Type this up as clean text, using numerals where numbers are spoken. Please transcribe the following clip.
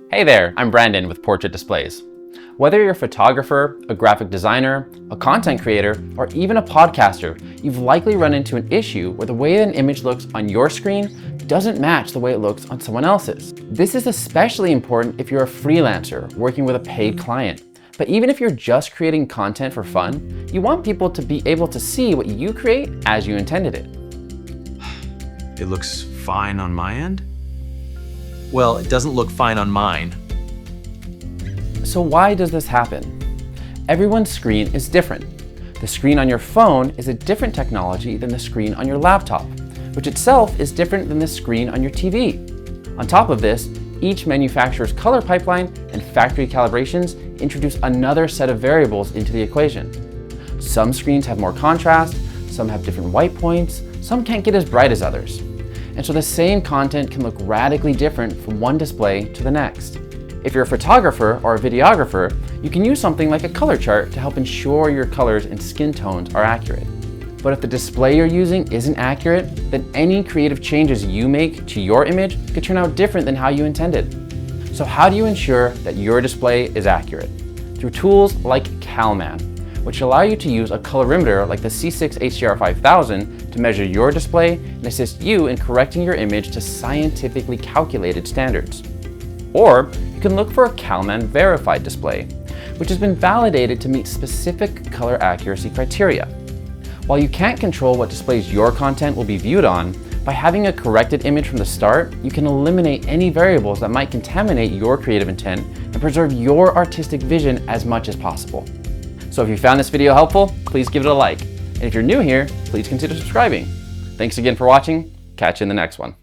Hey there, I'm Brandon with Portrait Displays. Whether you're a photographer, a graphic designer, a content creator, or even a podcaster, you've likely run into an issue where the way an image looks on your screen doesn't match the way it looks on someone else's. This is especially important if you're a freelancer working with a paid client. But even if you're just creating content for fun, you want people to be able to see what you create as you intended it. It looks fine on my end? Well, it doesn't look fine on mine. So why does this happen? Everyone's screen is different. The screen on your phone is a different technology than the screen on your laptop, which itself is different than the screen on your TV. On top of this, each manufacturer's color pipeline and factory calibrations introduce another set of variables into the equation. Some screens have more contrast, some have different white points, some can't get as bright as others. And so the same content can look radically different from one display to the next. If you're a photographer or a videographer, you can use something like a color chart to help ensure your colors and skin tones are accurate. But if the display you're using isn't accurate, then any creative changes you make to your image could turn out different than how you intended. So how do you ensure that your display is accurate? Through tools like Calman, which allow you to use a colorimeter like the C6 HDR5000 to measure your display and assist you in correcting your image to scientifically calculated standards. Or you can look for a Calman verified display, which has been validated to meet specific color accuracy criteria. While you can't control what displays your content will be viewed on, by having a corrected image from the start, you can eliminate any variables that might contaminate your creative intent and preserve your artistic vision as much as possible. So if you found this video helpful, please give it a like. And if you're new here, please consider subscribing. Thanks again for watching. Catch you in the next one.